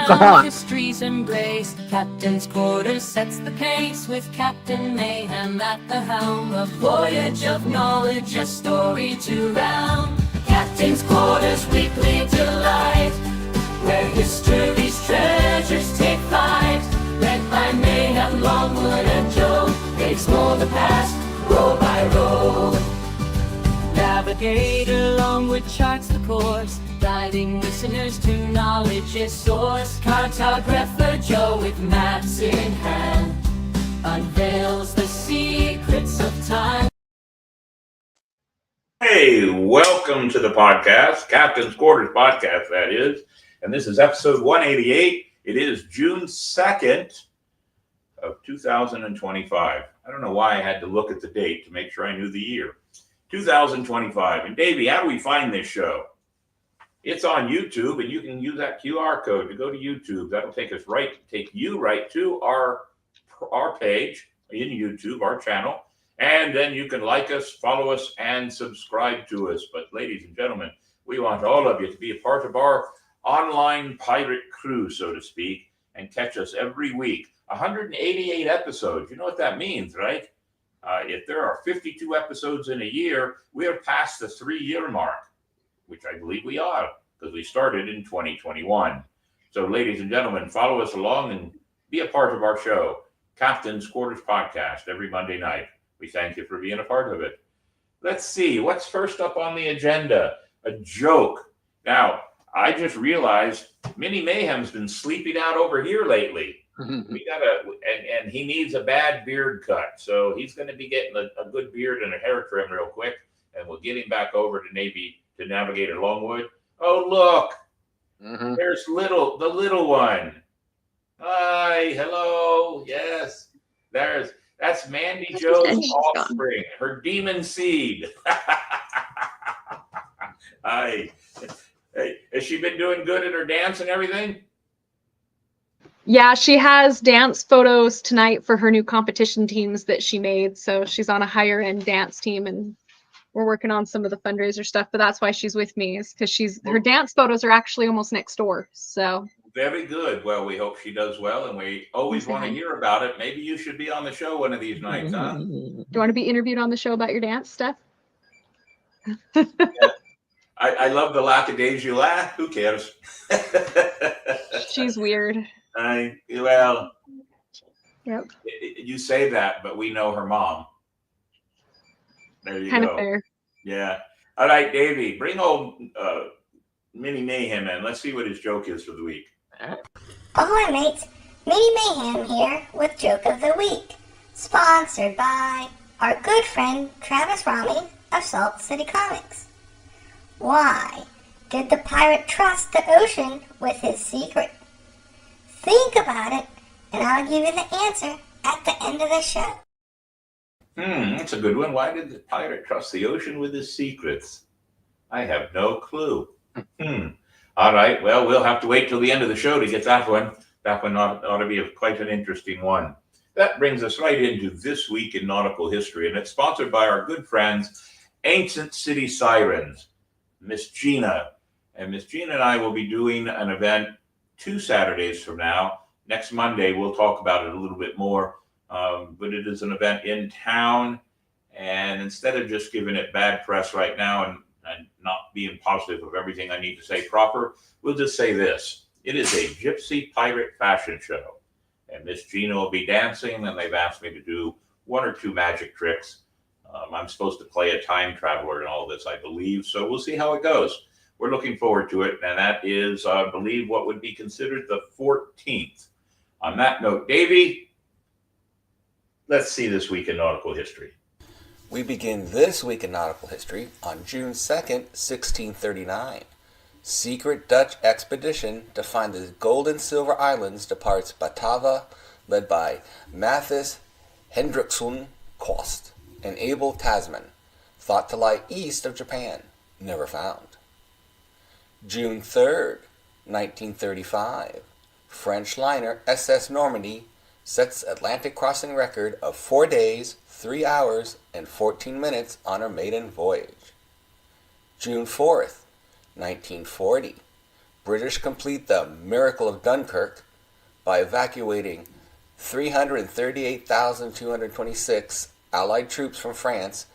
That's a hot. History's embraced. Captain's quarters sets the pace with Captain Mayhem at the helm. A voyage of knowledge, a story to round. Captain's quarters weekly delight, where history's treasures take flight. Led by Mayhem, Longwood, and Joe, they explore the past, row by row. Navigator Longwood charts the course, guiding listeners to knowledge's source. Cartographer Joe, with maps in hand, unveils the secrets of time. Hey, welcome to the podcast, Captain's Quarters podcast, that is. And this is episode 188. It is June 2nd of 2025. I don't know why I had to look at the date to make sure I knew the year. 2025. And Davey, how do we find this show? It's on YouTube, and you can use that QR code to go to YouTube. That'll take you right to our page in YouTube, our channel. And then you can like us, follow us, and subscribe to us. But ladies and gentlemen, we want all of you to be a part of our online pirate crew, so to speak, and catch us every week. 188 episodes. You know what that means, right? If there are 52 episodes in a year, we are past the 3-year mark, which I believe we are, because we started in 2021. So, ladies and gentlemen, follow us along and be a part of our show, Captain's Quarters Podcast, every Monday night. We thank you for being a part of it. Let's see, what's first up on the agenda? A joke. Now, I just realized Mini Mayhem's been sleeping out over here lately. And he needs a bad beard cut. So he's going to be getting a good beard and a hair trim real quick. And we'll get him back over to Navigator Longwood. Oh, look. There's the little one. Hi, hello. Yes. That's Mandy Jo's offspring, her demon seed. Hi. Hey, has she been doing good at her dance and everything? Yeah, she has dance photos tonight for her new competition teams that she made. So she's on a higher end dance team, and we're working on some of the fundraiser stuff. But that's why she's with me, is because her dance photos are actually almost next door. So very good. Well, we hope she does well, and we always want to hear about it. Maybe you should be on the show one of these nights, huh? Do you want to be interviewed on the show about your dance stuff? Yeah. I love the lackadaisical laugh. Who cares? She's weird. Well, yep. You say that, but we know her mom. There you go. Kind of fair. Yeah. All right, Davey, bring old Mini Mayhem in. Let's see what his joke is for the week. Ahoy, mates. Mini Mayhem here with Joke of the Week. Sponsored by our good friend Travis Rami of Salt City Comics. Why did the pirate trust the ocean with his secret? Think about it, and I'll give you the answer at the end of the show. That's a good one. Why did the pirate trust the ocean with his secrets? I have no clue. All right, well, we'll have to wait till the end of the show to get that one. That one ought to be quite an interesting one. That brings us right into This Week in Nautical History, and it's sponsored by our good friends, Ancient City Sirens, Miss Gina. And Miss Gina and I will be doing an event 2 Saturdays from now. Next Monday, we'll talk about it a little bit more. But it is an event in town. And instead of just giving it bad press right now and not being positive of everything I need to say proper, we'll just say this. It is a gypsy pirate fashion show. And Miss Gina will be dancing, and they've asked me to do 1 or 2 magic tricks. I'm supposed to play a time traveler in all this, I believe. So we'll see how it goes. We're looking forward to it. And that is, I believe, what would be considered the 14th. On that note, Davey, let's see This Week in Nautical History. We begin This Week in Nautical History on June 2nd, 1639. Secret Dutch expedition to find the Gold and Silver Islands departs Batava, led by Mathis Hendrickson Kost, an able Tasman, thought to lie east of Japan, never found. June 3rd, 1935. French liner SS Normandy sets Atlantic crossing record of 4 days, 3 hours, and 14 minutes on her maiden voyage. June 4th, 1940. British complete the Miracle of Dunkirk by evacuating 338,226 Allied troops from France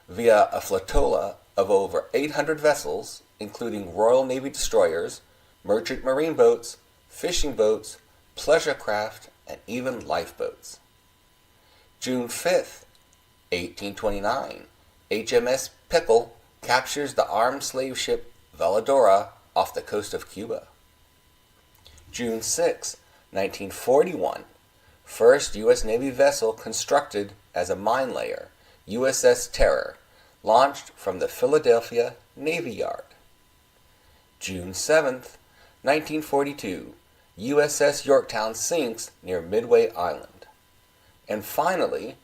via a flotilla of over 800 vessels, including Royal Navy destroyers, merchant marine boats, fishing boats, pleasure craft, and even lifeboats. June 5th, 1829, HMS Pickle captures the armed slave ship Veladora off the coast of Cuba. June 6, 1941, first U.S. Navy vessel constructed as a mine layer, USS Terror, launched from the Philadelphia Navy Yard. June 7th, 1942, USS Yorktown sinks near Midway Island. And finally,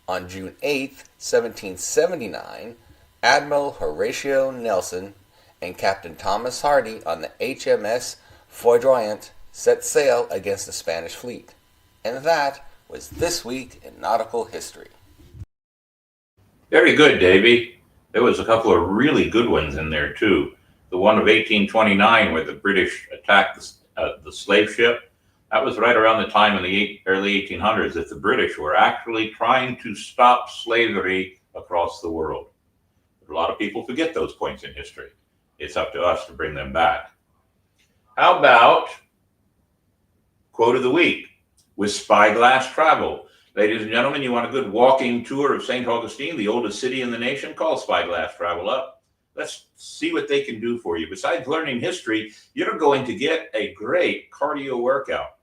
on June 8th, 1779, Admiral Horatio Nelson and Captain Thomas Hardy on the HMS Foudroyant set sail against the Spanish fleet. And that was This Week in Nautical History. Very good, Davey. There was a couple of really good ones in there, too. The one of 1829 where the British attacked the slave ship. That was right around the time in the early 1800s that the British were actually trying to stop slavery across the world. A lot of people forget those points in history. It's up to us to bring them back. How about Quote of the Week with Spyglass Travel? Ladies and gentlemen, you want a good walking tour of St. Augustine, the oldest city in the nation? Call Spyglass Travel up. Let's see what they can do for you. Besides learning history, you're going to get a great cardio workout.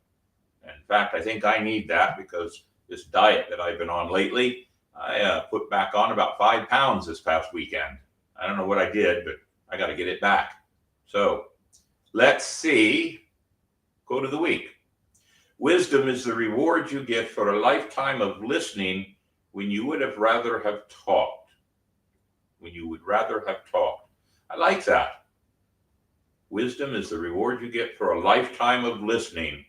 In fact, I think I need that because this diet that I've been on lately, I put back on about 5 pounds this past weekend. I don't know what I did, but I got to get it back. So let's see. Quote of the Week. Wisdom is the reward you get for a lifetime of listening when you would have rather have talked. When you would rather have talked. I like that. Wisdom is the reward you get for a lifetime of listening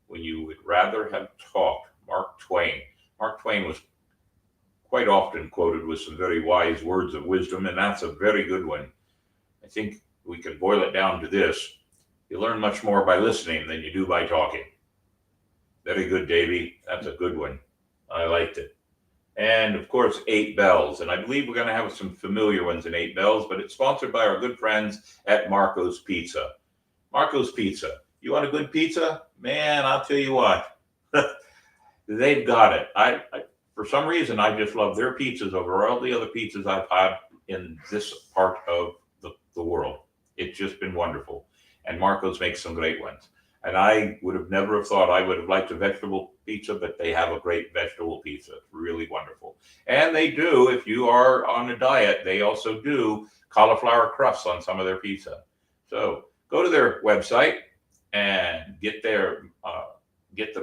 when you would rather have talked. Mark Twain. Mark Twain was quite often quoted with some very wise words of wisdom, and that's a very good one. I think we can boil it down to this. You learn much more by listening than you do by talking. Very good, Davey. That's a good one. I liked it. And, of course, 8 Bells. And I believe we're going to have some familiar ones in 8 Bells, but it's sponsored by our good friends at Marco's Pizza. Marco's Pizza. You want a good pizza? Man, I'll tell you what. They've got it. I for some reason, I just love their pizzas over all the other pizzas I've had in this part of the world. It's just been wonderful. And Marco's makes some great ones. And I would have never have thought I would have liked a vegetable pizza, but they have a great vegetable pizza. It's really wonderful. And they do, if you are on a diet, they also do cauliflower crusts on some of their pizza. So go to their website and get the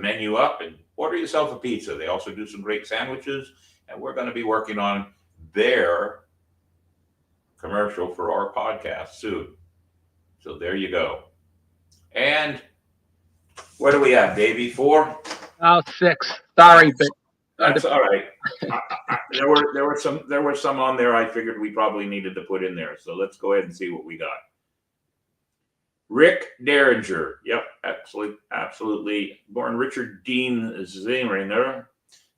menu up and order yourself a pizza. They also do some great sandwiches, and we're going to be working on their commercial for our podcast soon. So there you go. And what do we have, Davey? 4? 6. Sorry, but That's all right. There were some on there I figured we probably needed to put in there. So let's go ahead and see what we got. Rick Derringer. Yep, absolutely. Born Richard Dean Zehringer,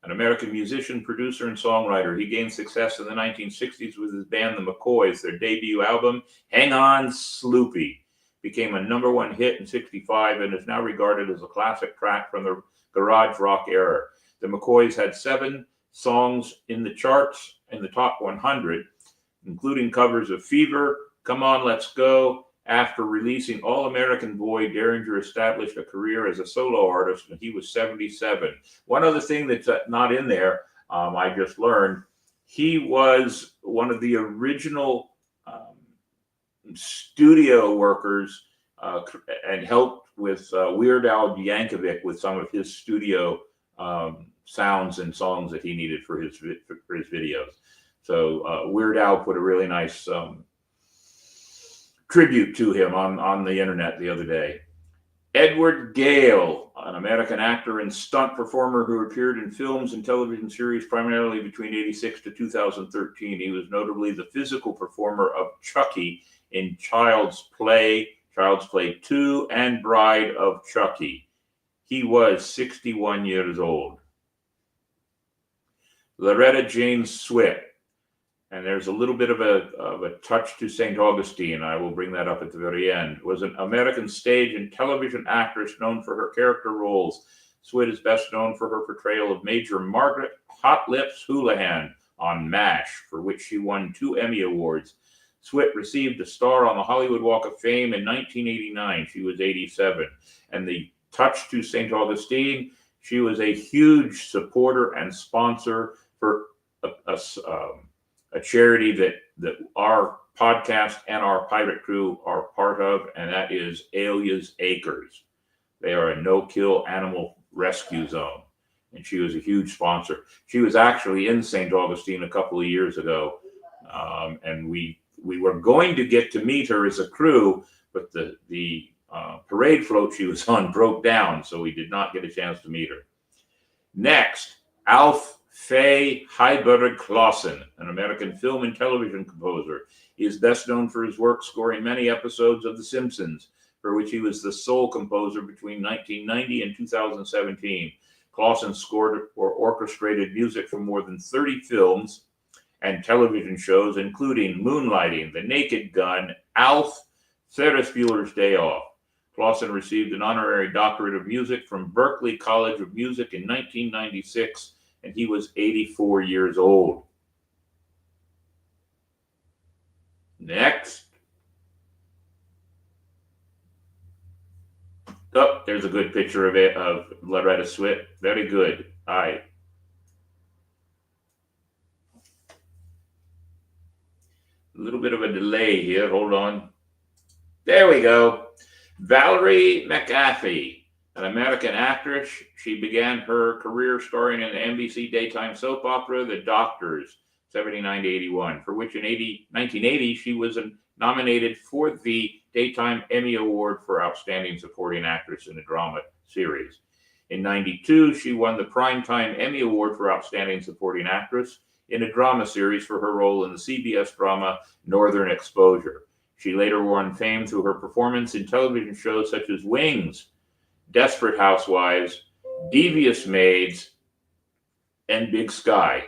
an American musician, producer, and songwriter. He gained success in the 1960s with his band The McCoys. Their debut album, Hang On Sloopy, became a #1 hit in '65 and is now regarded as a classic track from the garage rock era. The McCoys had 7 songs in the charts in the top 100, including covers of Fever, Come On, Let's Go. After releasing All American Boy, Derringer established a career as a solo artist when he was 77. One other thing that's not in there, I just learned, he was one of the original studio workers and helped with Weird Al Yankovic with some of his studio sounds and songs that he needed for his videos. So Weird Al put a really nice tribute to him on the internet the other day. Edward Gale, an American actor and stunt performer who appeared in films and television series primarily between '86 to 2013. He was notably the physical performer of Chucky in Child's Play Child's Play 2, and Bride of Chucky. He was 61 years old. Loretta Jane Swit, and there's a little bit of a touch to St. Augustine. I will bring that up at the very end. Was an American stage and television actress known for her character roles. Swit is best known for her portrayal of Major Margaret Hot Lips Houlihan on MASH, for which she won 2 Emmy Awards. Swit received a star on the Hollywood Walk of Fame in 1989. She was 87. And the touch to St. Augustine, she was a huge supporter and sponsor for a charity that our podcast and our pirate crew are part of, and that is Alia's Acres. They are a no-kill animal rescue zone, and she was a huge sponsor. She was actually in St. Augustine a couple of years ago, and we were going to get to meet her as a crew, but the parade float she was on broke down, so we did not get a chance to meet her. Next, Alf Fay Heiberg Clausen, an American film and television composer. He is best known for his work scoring many episodes of The Simpsons, for which he was the sole composer between 1990 and 2017. Clausen scored or orchestrated music for more than 30 films and television shows, including Moonlighting, The Naked Gun, Alf, Ferris Bueller's Day Off. Clausen received an honorary doctorate of music from Berklee College of Music in 1996, and he was 84 years old. Next. Oh, there's a good picture of Loretta Swit. Very good. All right. A little bit of a delay here. Hold on. There we go. Valerie McAfee, an American actress. She began her career starring in the NBC daytime soap opera The Doctors, 79 to 81, for which in 1980 she was nominated for the Daytime Emmy Award for Outstanding Supporting Actress in a Drama Series. In 92, she won the Primetime Emmy Award for Outstanding Supporting Actress in a Drama Series for her role in the CBS drama Northern Exposure. She later won fame through her performance in television shows such as Wings, Desperate Housewives, Devious Maids, and Big Sky.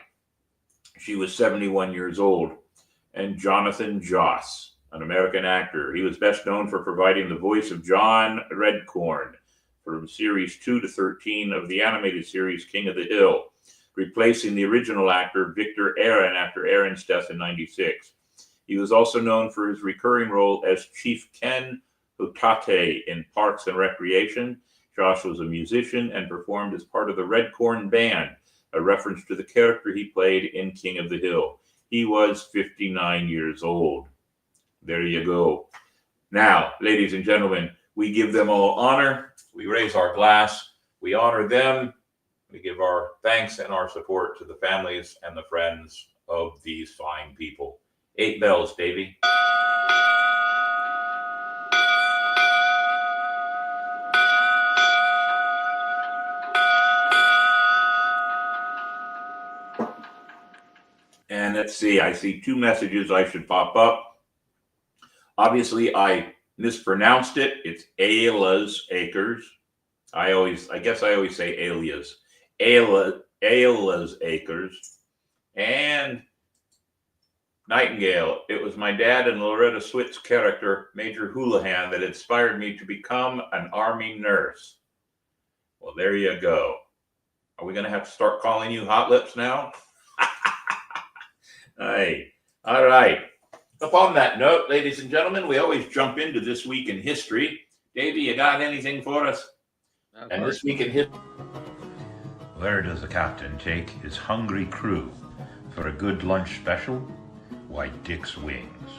She was 71 years old. And Jonathan Joss, an American actor. He was best known for providing the voice of John Redcorn from series 2 to 13 of the animated series King of the Hill, replacing the original actor Victor Aaron after Aaron's death in 96. He was also known for his recurring role as Chief Ken Hutate in Parks and Recreation. Josh was a musician and performed as part of the Redcorn Band, a reference to the character he played in King of the Hill. He was 59 years old. There you go. Now, ladies and gentlemen, we give them all honor. We raise our glass. We honor them. We give our thanks and our support to the families and the friends of these fine people. 8 bells, Davey. And let's see, I see 2 messages I should pop up. Obviously, I mispronounced it. It's Ayla's Acres. I guess I always say Alias. Ayla's Acres. And Nightingale. It was my dad and Loretta Swit's character, Major Houlihan, that inspired me to become an Army nurse. Well, there you go. Are we going to have to start calling you Hot Lips now? Hey, all right. Upon that note, ladies and gentlemen, we always jump into This Week in History. Davey, you got anything for us? And This Week in History. Where does the captain take his hungry crew for a good lunch special? Why, Dick's Wings.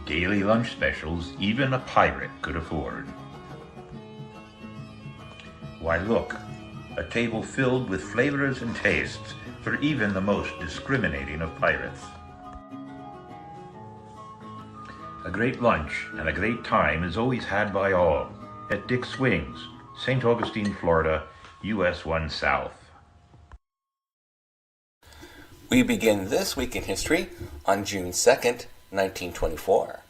Daily lunch specials even a pirate could afford. Why, look, a table filled with flavors and tastes for even the most discriminating of pirates. A great lunch and a great time is always had by all at Dick's Wings, St. Augustine, Florida, US 1 South. We begin This Week in History on June 2nd, 1924.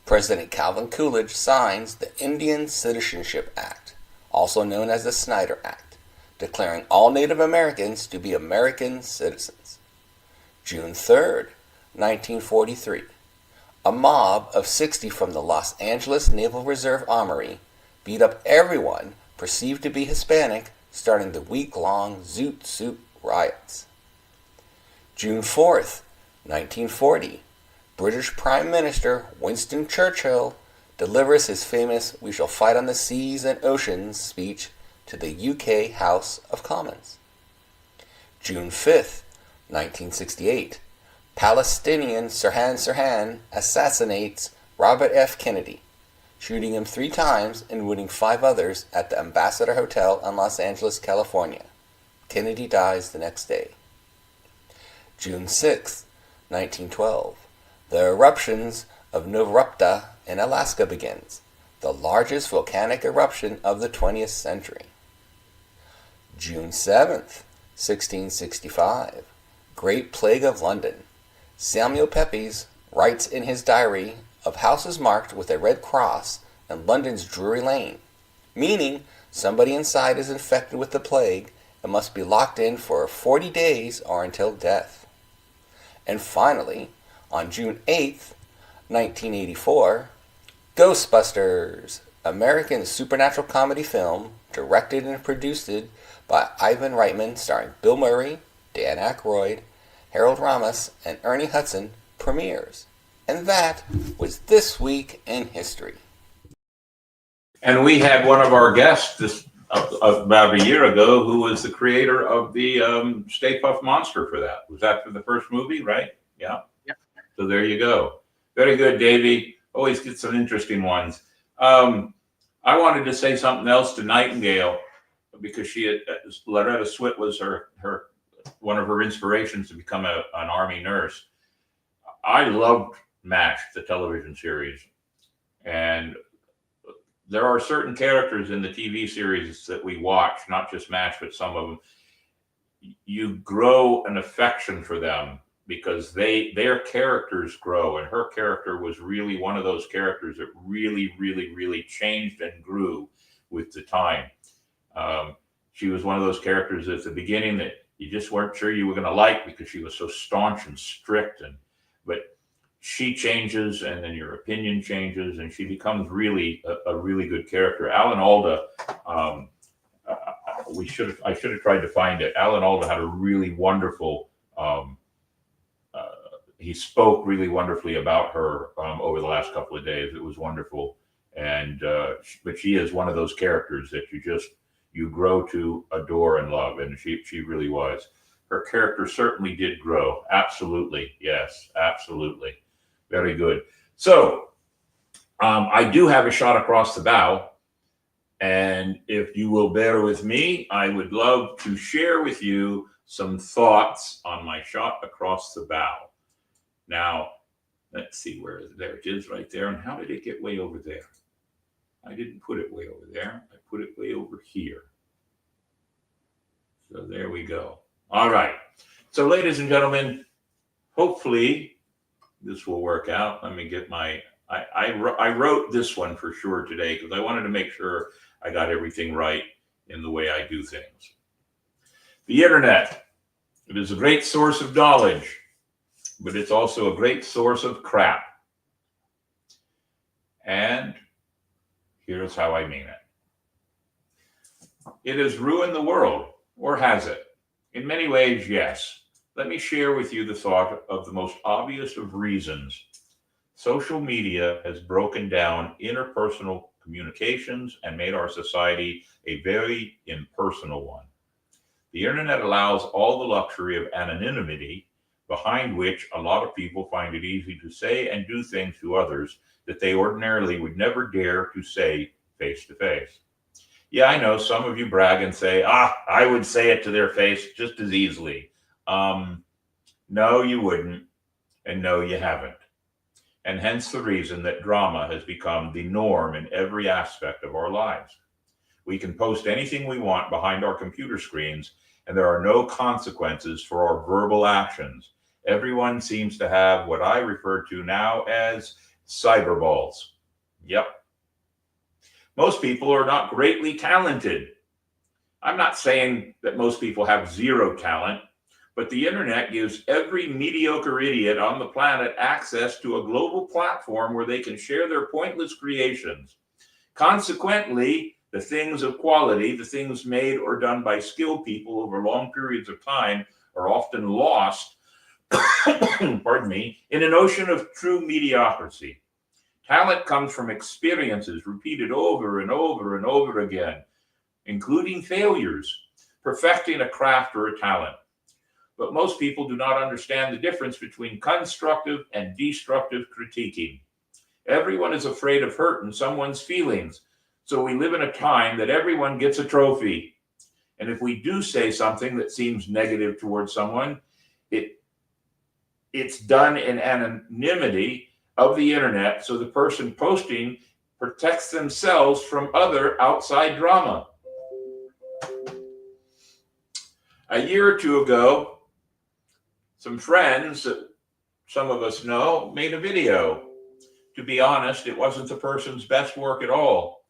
President Calvin Coolidge signs the Indian Citizenship Act, also known as the Snyder Act, declaring all Native Americans to be American citizens. June 3rd, 1943. A mob of 60 from the Los Angeles Naval Reserve Armory beat up everyone perceived to be Hispanic, starting the week-long Zoot Suit riots. June 4th, 1940. British Prime Minister Winston Churchill delivers his famous "We shall fight on the seas and oceans" speech to the UK House of Commons. June 5th, 1968. Palestinian Sirhan assassinates Robert F. Kennedy, shooting him 3 times and wounding 5 others at the Ambassador Hotel in Los Angeles, California. Kennedy dies the next day. June 6th, 1912. The eruptions of Novrupta in Alaska begins, the largest volcanic eruption of the 20th century. June 7th, 1665. Great Plague of London. Samuel Pepys writes in his diary of houses marked with a red cross in London's Drury Lane, meaning somebody inside is infected with the plague and must be locked in for 40 days or until death. And finally, on June 8th, 1984, Ghostbusters, American supernatural comedy film directed and produced by Ivan Reitman, starring Bill Murray, Dan Aykroyd, Harold Ramis, and Ernie Hudson, premieres. And that was This Week in History. And we had one of our guests about a year ago who was the creator of the Stay Puft Monster for that. Was that for the first movie, right? Yeah. Yep. So there you go. Very good, Davey. Always get some interesting ones. I wanted to say something else to Nightingale because she had, Loretta Swit was her one of her inspirations to become an Army nurse. I loved MASH, the television series. And there are certain characters in the TV series that we watch, not just MASH, but some of them. You grow an affection for them because their characters grow. And her character was really one of those characters that really, really, really changed and grew with the time. She was one of those characters at the beginning that you just weren't sure you were going to like because she was so staunch and strict. But she changes, and then your opinion changes, and she becomes really a really good character. Alan Alda, I should have tried to find it. Alan Alda had a really wonderful. He spoke really wonderfully about her over the last couple of days. It was wonderful, and but she is one of those characters that you grow to adore and love, and she really was. Her character certainly did grow. Absolutely, yes, absolutely. Very good. So I do have a shot across the bow. And if you will bear with me, I would love to share with you some thoughts on my shot across the bow. Now, let's see there it is right there. And how did it get way over there? I didn't put it way over there. I put it way over here. So there we go. All right. So ladies and gentlemen, hopefully this will work out. Let me get I wrote this one for sure today because I wanted to make sure I got everything right in the way I do things. The internet, it is a great source of knowledge, but it's also a great source of crap. And here's how I mean it. It has ruined the world, or has it? In many ways, yes. Let me share with you the thought of the most obvious of reasons. Social media has broken down interpersonal communications and made our society a very impersonal one. The internet allows all the luxury of anonymity, behind which a lot of people find it easy to say and do things to others that they ordinarily would never dare to say face to face. Yeah, I know some of you brag and say, I would say it to their face just as easily. No, you wouldn't. And no, you haven't. And hence the reason that drama has become the norm in every aspect of our lives. We can post anything we want behind our computer screens, and there are no consequences for our verbal actions. Everyone seems to have what I refer to now as cyberballs. Yep. Most people are not greatly talented. I'm not saying that most people have zero talent, but the internet gives every mediocre idiot on the planet access to a global platform where they can share their pointless creations. Consequently, the things of quality, the things made or done by skilled people over long periods of time, are often lost, pardon me, in an ocean of true mediocrity. Talent comes from experiences repeated over and over and over again, including failures, perfecting a craft or a talent. But most people do not understand the difference between constructive and destructive critiquing. Everyone is afraid of hurting someone's feelings, so we live in a time that everyone gets a trophy. And if we do say something that seems negative towards someone, it's done in anonymity of the internet, so the person posting protects themselves from other outside drama. A year or two ago, some friends that some of us know made a video. To be honest, it wasn't the person's best work at all.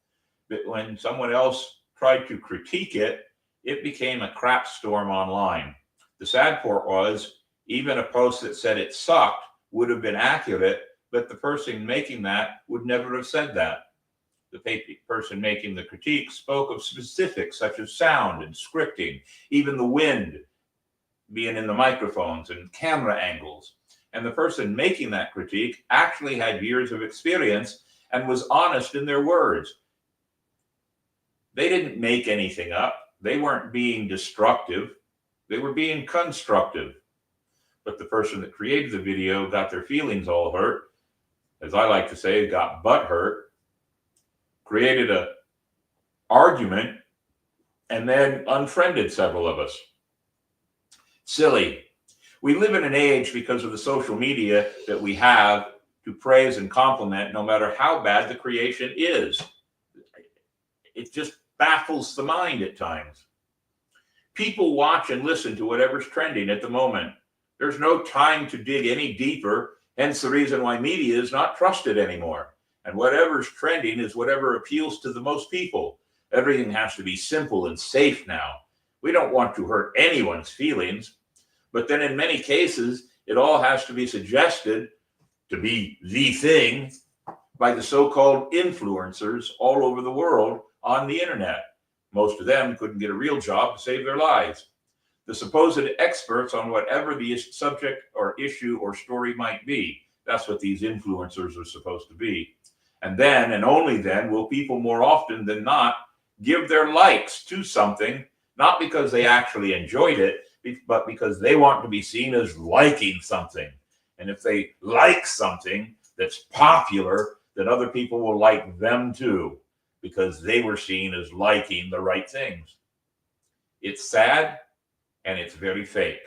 But when someone else tried to critique it, it became a crap storm online. The sad part was, even a post that said it sucked would have been accurate, but the person making that would never have said that. The person making the critique spoke of specifics such as sound and scripting, even the wind being in the microphones and camera angles. And the person making that critique actually had years of experience and was honest in their words. They didn't make anything up. They weren't being destructive. They were being constructive. But the person that created the video got their feelings all hurt. As I like to say, got butt hurt, created an argument, and then unfriended several of us. Silly. We live in an age, because of the social media that we have, to praise and compliment no matter how bad the creation is. It just baffles the mind at times. People watch and listen to whatever's trending at the moment. There's no time to dig any deeper, hence the reason why media is not trusted anymore. And whatever's trending is whatever appeals to the most people. Everything has to be simple and safe now. We don't want to hurt anyone's feelings, but then in many cases, it all has to be suggested to be the thing by the so-called influencers all over the world on the internet. Most of them couldn't get a real job to save their lives. The supposed experts on whatever the subject or issue or story might be. That's what these influencers are supposed to be. And then, and only then, will people more often than not give their likes to something, not because they actually enjoyed it, but because they want to be seen as liking something. And if they like something that's popular, then other people will like them too, because they were seen as liking the right things. It's sad, and it's very fake.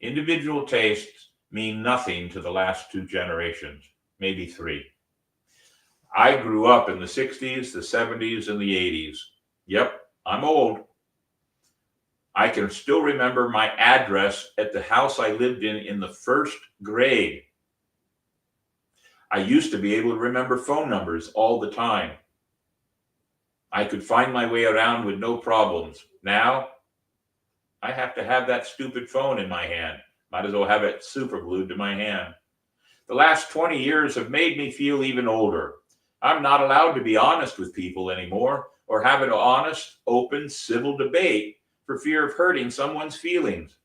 Individual tastes mean nothing to the last two generations, maybe three. I grew up in the 60s, the 70s, and the 80s. Yep, I'm old. I can still remember my address at the house I lived in the first grade. I used to be able to remember phone numbers all the time. I could find my way around with no problems. Now, I have to have that stupid phone in my hand. Might as well have it super glued to my hand. The last 20 years have made me feel even older. I'm not allowed to be honest with people anymore, or have an honest, open, civil debate for fear of hurting someone's feelings.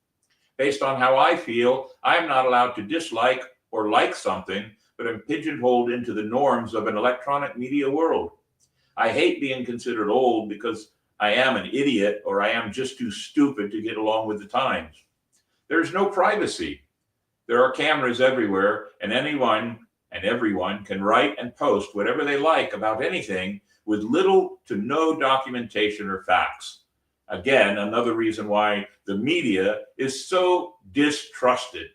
Based on how I feel, I'm not allowed to dislike or like something, but I'm pigeonholed into the norms of an electronic media world. I hate being considered old because I am an idiot, or I am just too stupid to get along with the times. There's no privacy. There are cameras everywhere, and anyone and everyone can write and post whatever they like about anything with little to no documentation or facts. Again, another reason why the media is so distrusted.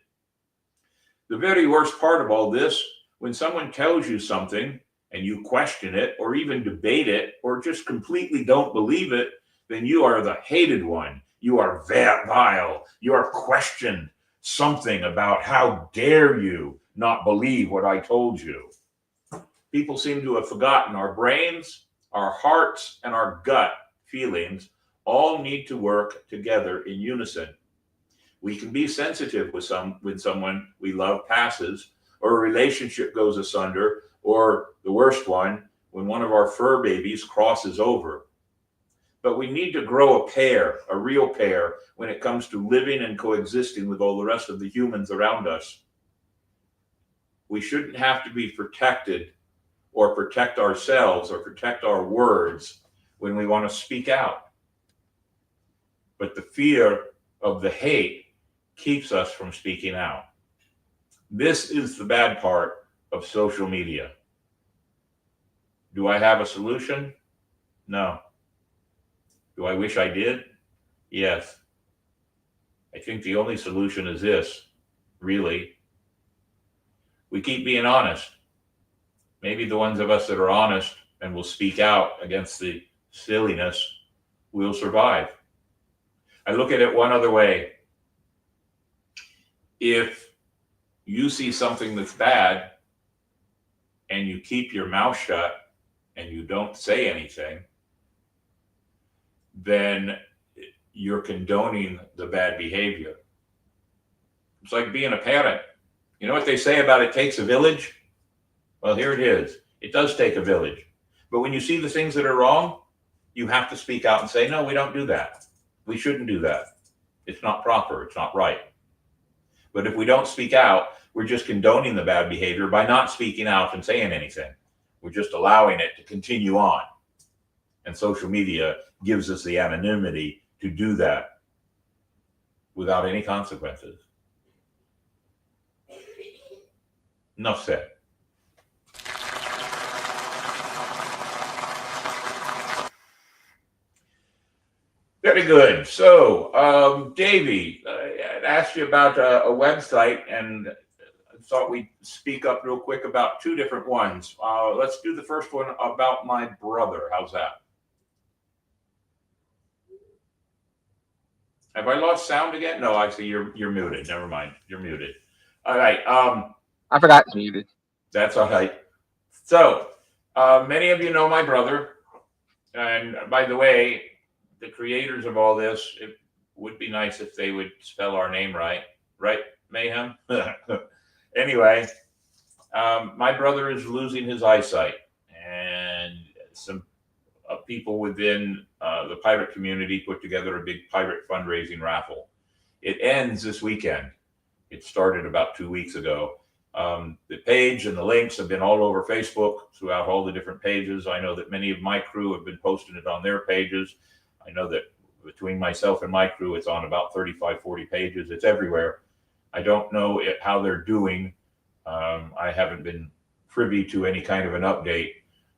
The very worst part of all this, when someone tells you something and you question it or even debate it or just completely don't believe it, then you are the hated one. You are vile. You are questioned something about how dare you. not believe what I told you. People seem to have forgotten our brains, our hearts, and our gut feelings all need to work together in unison. We can be sensitive when someone we love passes, or a relationship goes asunder, or the worst one, when one of our fur babies crosses over. But we need to grow a pair, a real pair, when it comes to living and coexisting with all the rest of the humans around us. We shouldn't have to be protected or protect ourselves or protect our words when we want to speak out. But the fear of the hate keeps us from speaking out. This is the bad part of social media. Do I have a solution? No. Do I wish I did? Yes. I think the only solution is this, really. We keep being honest. Maybe the ones of us that are honest and will speak out against the silliness will survive. I look at it one other way. If you see something that's bad and you keep your mouth shut and you don't say anything, then you're condoning the bad behavior. It's like being a parent. You know what they say about it takes a village? Well, here it is. It does take a village. But when you see the things that are wrong, you have to speak out and say, no, we don't do that. We shouldn't do that. It's not proper. It's not right. But if we don't speak out, we're just condoning the bad behavior by not speaking out and saying anything. We're just allowing it to continue on. And social media gives us the anonymity to do that without any consequences. Enough said. Very good. So, Davey, I asked you about a website, and I thought we'd speak up real quick about two different ones. Let's do the first one about my brother. How's that? Have I lost sound again? No, I see you're muted. Never mind. You're muted. All right. I forgot it's muted. That's all right. So, many of you know my brother. And by the way, the creators of all this, it would be nice if they would spell our name right. Right, Mayhem? Anyway, my brother is losing his eyesight. And some people within the pirate community put together a big pirate fundraising raffle. It ends this weekend. It started about 2 weeks ago. The page and the links have been all over Facebook throughout all the different pages. I know that many of my crew have been posting it on their pages. I know that between myself and my crew, it's on about 35, 40 pages. It's everywhere. I don't know how they're doing. I haven't been privy to any kind of an update.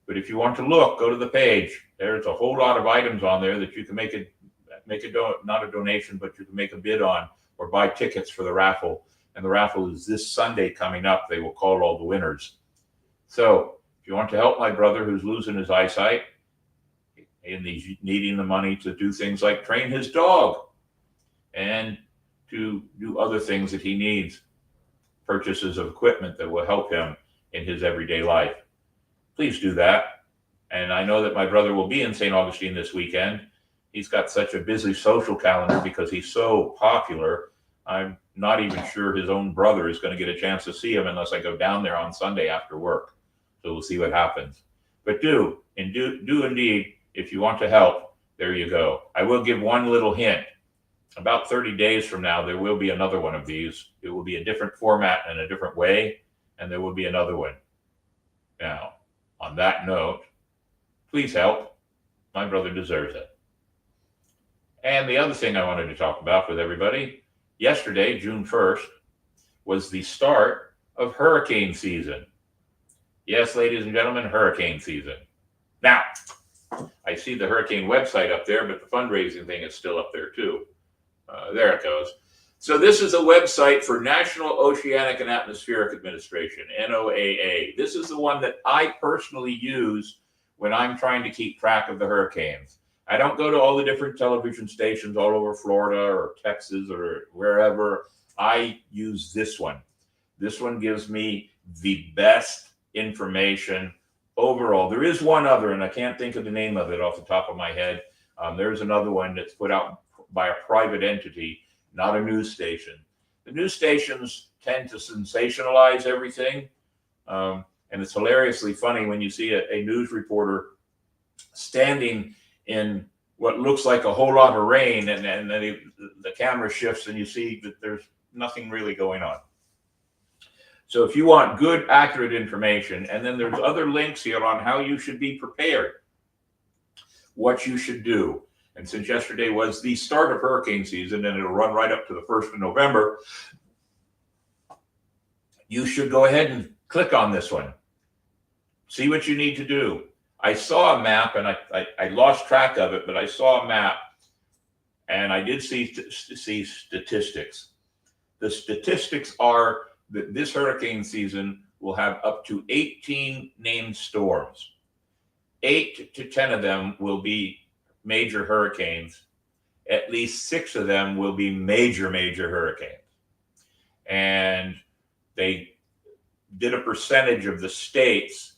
But if you want to look, go to the page. There's a whole lot of items on there that you can not a donation, but you can make a bid on or buy tickets for the raffle. And the raffle is this Sunday coming up. They will call all the winners. So if you want to help my brother who's losing his eyesight and he's needing the money to do things like train his dog and to do other things that he needs, purchases of equipment that will help him in his everyday life, please do that. And I know that my brother will be in St. Augustine this weekend. He's got such a busy social calendar because he's so popular. I'm not even sure his own brother is going to get a chance to see him unless I go down there on Sunday after work. So we'll see what happens. But do indeed, if you want to help, there you go. I will give one little hint. About 30 days from now, there will be another one of these. It will be a different format and a different way, and there will be another one. Now, on that note, please help. My brother deserves it. And the other thing I wanted to talk about with everybody, yesterday, June 1st, was the start of hurricane season. Yes, ladies and gentlemen, hurricane season. Now, I see the hurricane website up there, but the fundraising thing is still up there too. There it goes. So this is a website for National Oceanic and Atmospheric Administration, NOAA. This is the one that I personally use when I'm trying to keep track of the hurricanes. I don't go to all the different television stations all over Florida or Texas or wherever. I use this one. This one gives me the best information overall. There is one other, and I can't think of the name of it off the top of my head. There's another one that's put out by a private entity, not a news station. The news stations tend to sensationalize everything. And it's hilariously funny when you see a news reporter standing in what looks like a whole lot of rain, and then the camera shifts and you see that there's nothing really going on. So if you want good, accurate information, and then there's other links here on how you should be prepared, what you should do. And since yesterday was the start of hurricane season and it'll run right up to the 1st of November, you should go ahead and click on this one. See what you need to do. I saw a map, and I lost track of it, but I saw a map, and I did see statistics. The statistics are that this hurricane season will have up to 18 named storms. 8 to 10 of them will be major hurricanes. At least 6 of them will be major hurricanes. And they did a percentage of the states,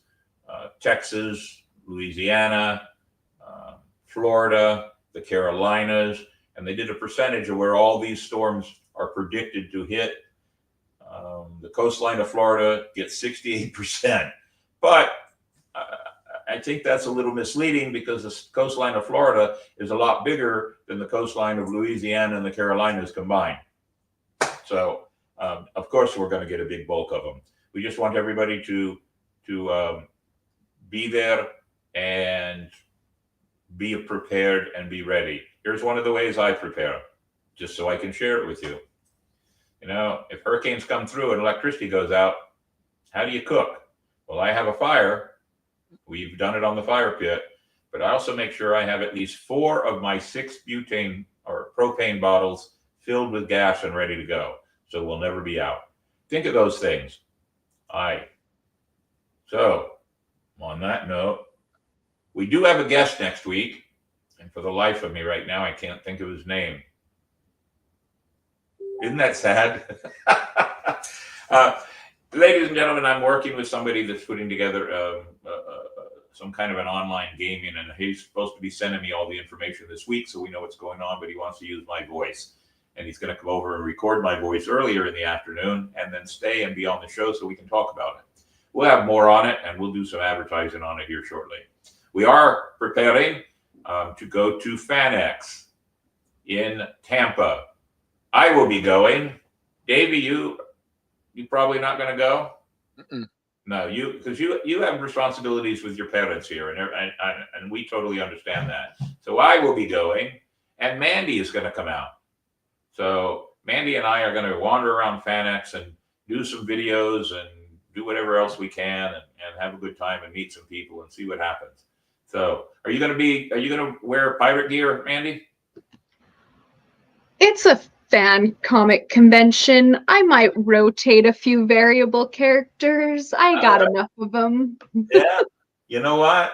Texas, Louisiana, Florida, the Carolinas, and they did a percentage of where all these storms are predicted to hit. The coastline of Florida gets 68%, but I think that's a little misleading because the coastline of Florida is a lot bigger than the coastline of Louisiana and the Carolinas combined. So, of course, we're going to get a big bulk of them. We just want everybody to be there and be prepared and be ready. Here's one of the ways I prepare, just so I can share it with you. You know, if hurricanes come through and electricity goes out, how do you cook? Well, I have a fire. We've done it on the fire pit, but I also make sure I have at least 4 of my 6 butane or propane bottles filled with gas and ready to go. So we'll never be out. Think of those things. So on that note, we do have a guest next week, and for the life of me right now, I can't think of his name. Isn't that sad? Ladies and gentlemen, I'm working with somebody that's putting together some kind of an online gaming, and he's supposed to be sending me all the information this week so we know what's going on, but he wants to use my voice. And he's going to come over and record my voice earlier in the afternoon and then stay and be on the show so we can talk about it. We'll have more on it, and we'll do some advertising on it here shortly. We are preparing to go to FanX in Tampa. I will be going. Davey, you probably not going to go? Mm-mm. No, because you have responsibilities with your parents here, and we totally understand that. So I will be going, and Mandy is going to come out. So Mandy and I are going to wander around FanX and do some videos and do whatever else we can and have a good time and meet some people and see what happens. So are you going to wear pirate gear, Mandy? It's a fan comic convention. I might rotate a few variable characters. I got enough of them. Yeah. You know what?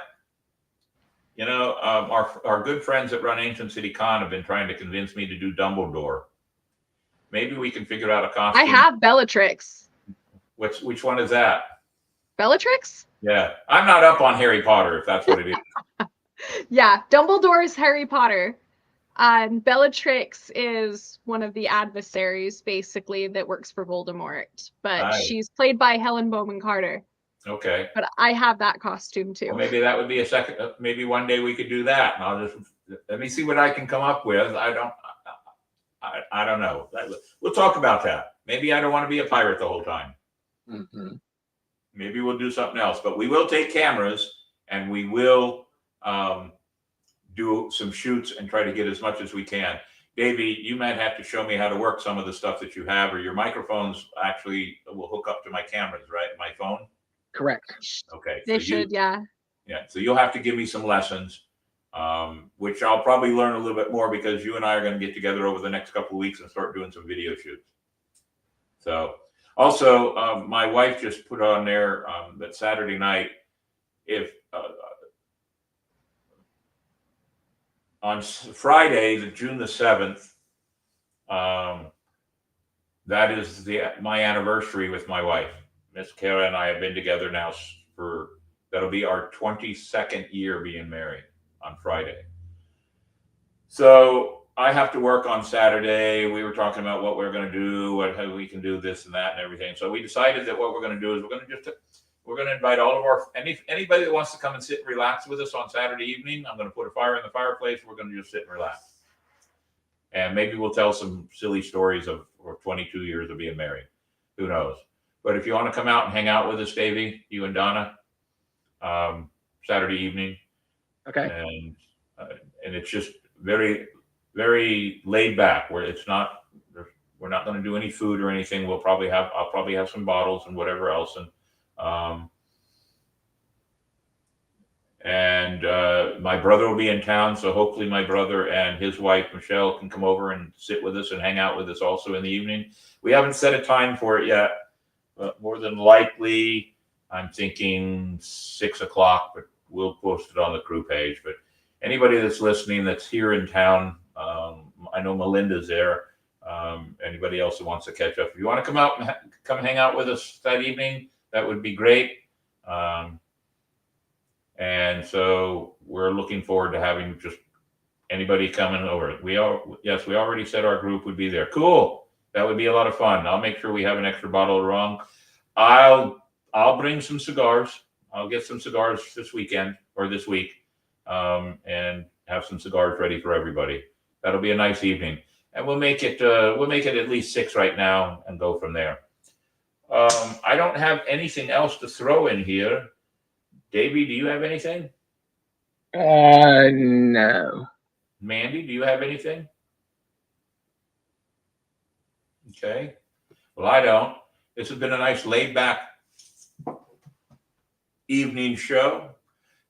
You know, our good friends at Run Ancient City Con have been trying to convince me to do Dumbledore. Maybe we can figure out a costume. I have Bellatrix. Which one is that? Bellatrix? Yeah. I'm not up on Harry Potter, if that's what it is. Yeah, Dumbledore is Harry Potter. Bellatrix is one of the adversaries, basically, that works for Voldemort. But she's played by Helen Bowman Carter. Okay. But I have that costume too. Well, maybe that would be a second. Maybe one day we could do that. And I'll just let me see what I can come up with. I don't know. We'll talk about that. Maybe I don't want to be a pirate the whole time. Mm-hmm. Maybe we'll do something else. But we will take cameras and we will do some shoots and try to get as much as we can. Davey, you might have to show me how to work some of the stuff that you have, or your microphones actually will hook up to my cameras, right? My phone? Correct. Okay. They should, yeah. Yeah. So you'll have to give me some lessons, which I'll probably learn a little bit more because you and I are going to get together over the next couple of weeks and start doing some video shoots. So also, my wife just put on there that Saturday night, if on Friday, June the 7th, that is my anniversary with my wife. Miss Kara and I have been together now that'll be our 22nd year being married on Friday. So I have to work on Saturday. We were talking about what we're going to do, how we can do this and that and everything. So we decided that what we're going to do is we're going to invite all of anybody that wants to come and sit and relax with us on Saturday evening. I'm going to put a fire in the fireplace. We're going to just sit and relax. And maybe we'll tell some silly stories of 22 years of being married. Who knows? But if you want to come out and hang out with us, Davey, you and Donna, Saturday evening. Okay. And it's just very, very laid back where we're not going to do any food or anything. I'll probably have some bottles and whatever else. And my brother will be in town. So hopefully my brother and his wife, Michelle, can come over and sit with us and hang out with us also in the evening. We haven't set a time for it yet, but more than likely I'm thinking 6 o'clock, but we'll post it on the crew page. But anybody that's listening that's here in town, I know Melinda's there. Anybody else who wants to catch up, if you want to come out and come hang out with us that evening, that would be great. And so we're looking forward to having just anybody coming over. We already said our group would be there. Cool. That would be a lot of fun. I'll make sure we have an extra bottle of rum. I'll bring some cigars. I'll get some cigars this weekend or this week, and have some cigars ready for everybody. That'll be a nice evening, and we'll make it at least 6 right now and go from there. I don't have anything else to throw in here. Davey, do you have anything? No. Mandy, do you have anything? Okay. Well, I don't. This has been a nice laid back evening show.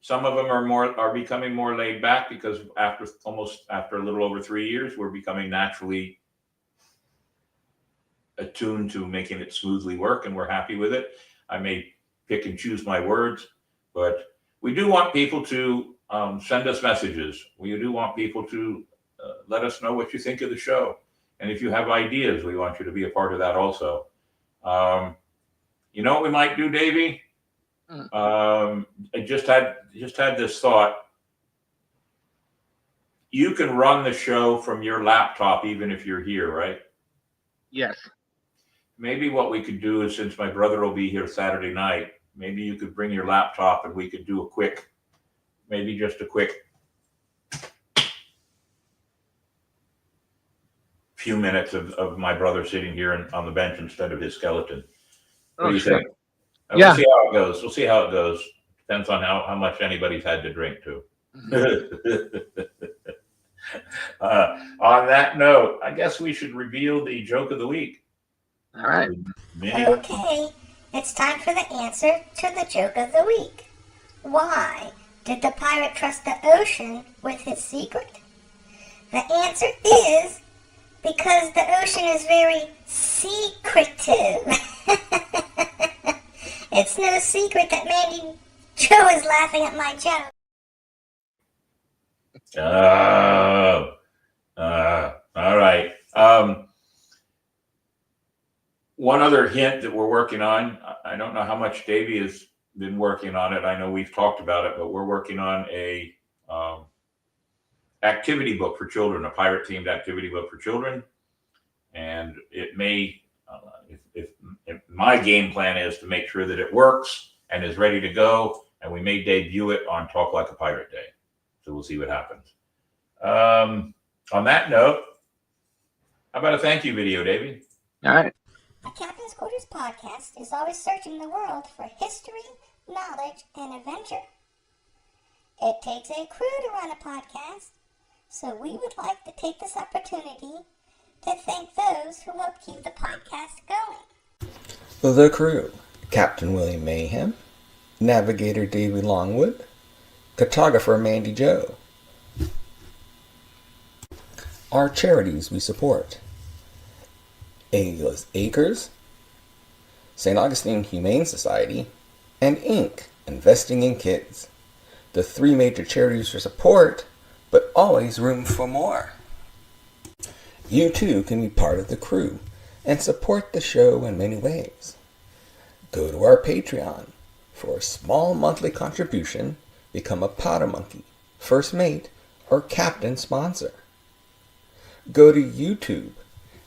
Some of them are becoming more laid back because after a little over 3 years, we're becoming naturally attuned to making it smoothly work, and we're happy with it. I may pick and choose my words, but we do want people to send us messages. We do want people to let us know what you think of the show. And if you have ideas, we want you to be a part of that also. You know what we might do, Davey? I just had this thought. You can run the show from your laptop even if you're here, right? Yes. Maybe what we could do is, since my brother will be here Saturday night, maybe you could bring your laptop and we could do a quick few minutes of my brother sitting here on the bench instead of his skeleton. What do you think? Yeah. We'll see how it goes. We'll see how it goes. Depends on how much anybody's had to drink too. On that note, I guess we should reveal the joke of the week. All right. Okay, it's time for the answer to the joke of the week. Why did the pirate trust the ocean with his secret? The answer is because the ocean is very secretive. It's no secret that Mandy Joe is laughing at my joke. All right. One other hint that we're working on, I don't know how much Davey has been working on it. I know we've talked about it, but we're working on a activity book for children, a pirate-themed activity book for children. And it may, if my game plan is to make sure that it works and is ready to go, and we may debut it on Talk Like a Pirate Day. So we'll see what happens. On that note, how about a thank you video, Davey? All right. The Captain's Quarters podcast is always searching the world for history, knowledge, and adventure. It takes a crew to run a podcast, so we would like to take this opportunity to thank those who help keep the podcast going. The crew: Captain William Mayhem, Navigator Davey Longwood, Cartographer Mandy Joe. Our charities we support: Agla's Acres, St. Augustine Humane Society, and Inc. Investing in Kids. The 3 major charities for support, but always room for more. You too can be part of the crew. and support the show in many ways. Go to our Patreon. For a small monthly contribution, become a Powder Monkey, First Mate, or Captain sponsor. Go to YouTube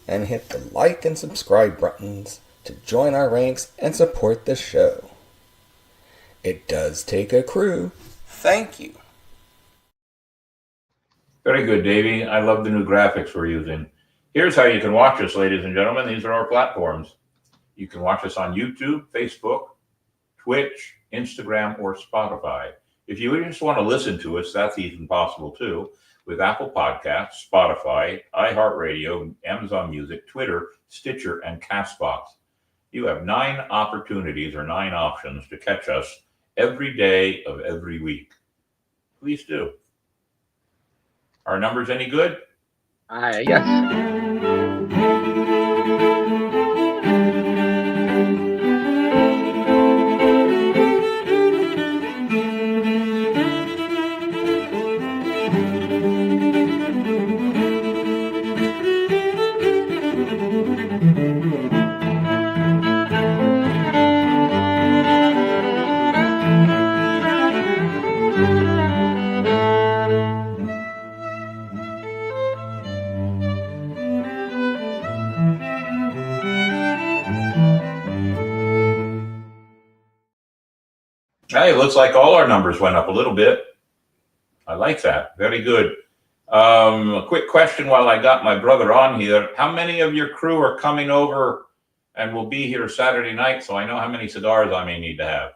and hit the like and subscribe buttons to join our ranks and support the show. It does take a crew. Thank you. Very good, Davey. I love the new graphics we're using. Here's how you can watch us, ladies and gentlemen. These are our platforms. You can watch us on YouTube, Facebook, Twitch, Instagram, or Spotify. If you just want to listen to us, that's even possible too, with Apple Podcasts, Spotify, iHeartRadio, Amazon Music, Twitter, Stitcher, and CastBox. You have 9 opportunities or 9 options to catch us every day of every week. Please do. Our numbers any good? Yes. Hey, it looks like all our numbers went up a little bit. I like that. Very good. A quick question while I got my brother on here. How many of your crew are coming over and will be here Saturday night, so I know how many cigars I may need to have?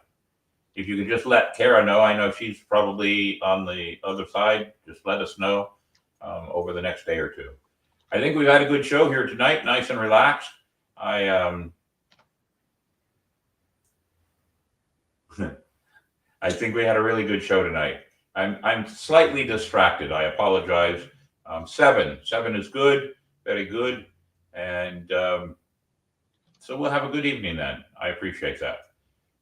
If you could just let Kara know. I know she's probably on the other side. Just let us know over the next day or two. I think we've had a good show here tonight, nice and relaxed. I think we had a really good show tonight. I'm slightly distracted. I apologize. 7 is good, very good, and so we'll have a good evening then. I appreciate that.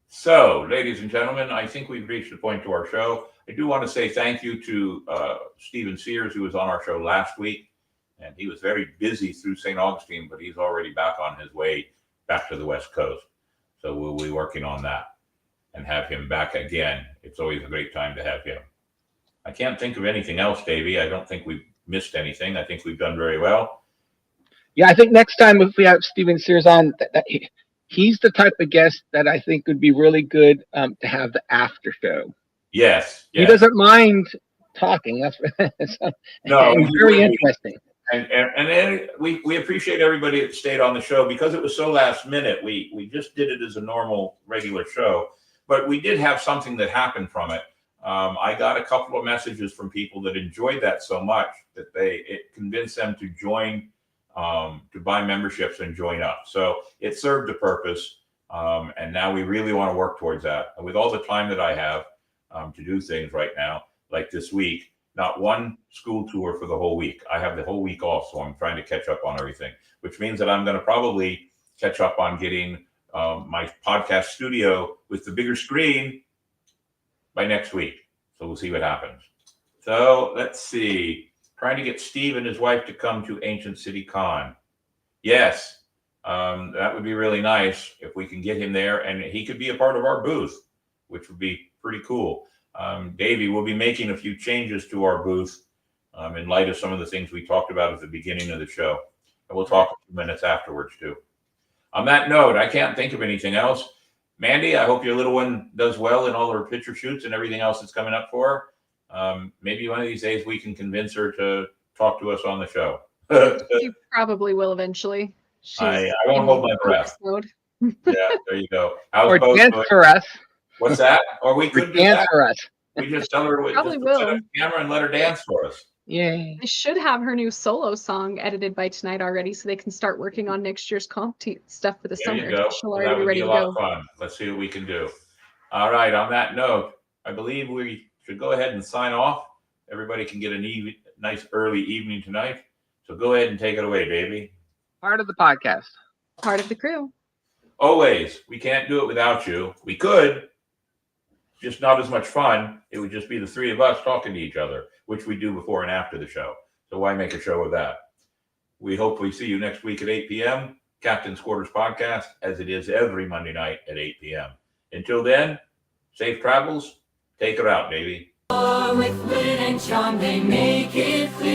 So, ladies and gentlemen, I think we've reached the point to our show. I do want to say thank you to Stephen Sears, who was on our show last week, and he was very busy through St. Augustine, but he's already back on his way back to the West Coast. So we'll be working on that and have him back again. It's always a great time to have him. I can't think of anything else, Davey. I don't think we've missed anything. I think we've done very well. Yeah, I think next time if we have Stephen Sears on, he's the type of guest that I think would be really good to have the after show. Yes. He doesn't mind talking. That's no, very interesting. And we appreciate everybody that stayed on the show because it was so last minute. We just did it as a normal, regular show, but we did have something that happened from it. I got a couple of messages from people that enjoyed that so much that it convinced them to join, to buy memberships and join up. So it served a purpose, and now we really want to work towards that. And with all the time that I have to do things right now, like this week, not one school tour for the whole week. I have the whole week off, so I'm trying to catch up on everything, which means that I'm going to probably catch up on getting my podcast studio with the bigger screen by next week. So we'll see what happens. So let's see. Trying to get Steve and his wife to come to Ancient City Con. Yes, that would be really nice if we can get him there, and he could be a part of our booth, which would be pretty cool. Davey, we'll be making a few changes to our booth in light of some of the things we talked about at the beginning of the show. And we'll talk a few minutes afterwards, too. On that note, I can't think of anything else. Mandy, I hope your little one does well in all her picture shoots and everything else that's coming up for her. Maybe one of these days we can convince her to talk to us on the show. She probably will eventually. I won't hold my breath. Yeah, there you go. Or dance for us. What's that? Or we could dance for us. We just tell her Probably just will. set up the camera and let her dance for us. Yeah. They should have her new solo song edited by tonight already, so they can start working on next year's comp stuff for the There summer. you go. She'll Well, already that be would ready be a to lot go. of fun. Let's see what we can do. All right. On that note, I believe we should go ahead and sign off. Everybody can get a nice early evening tonight. So go ahead and take it away, baby. Part of the podcast. Part of the crew. Always. We can't do it without you. We could. Just not as much fun. It would just be the three of us talking to each other, which we do before and after the show. So why make a show of that? We hopefully see you next week at 8 p.m. Captain's Quarters podcast, as it is every Monday night at 8 p.m. Until then, safe travels. Take her out, baby. With wit and charm, they make it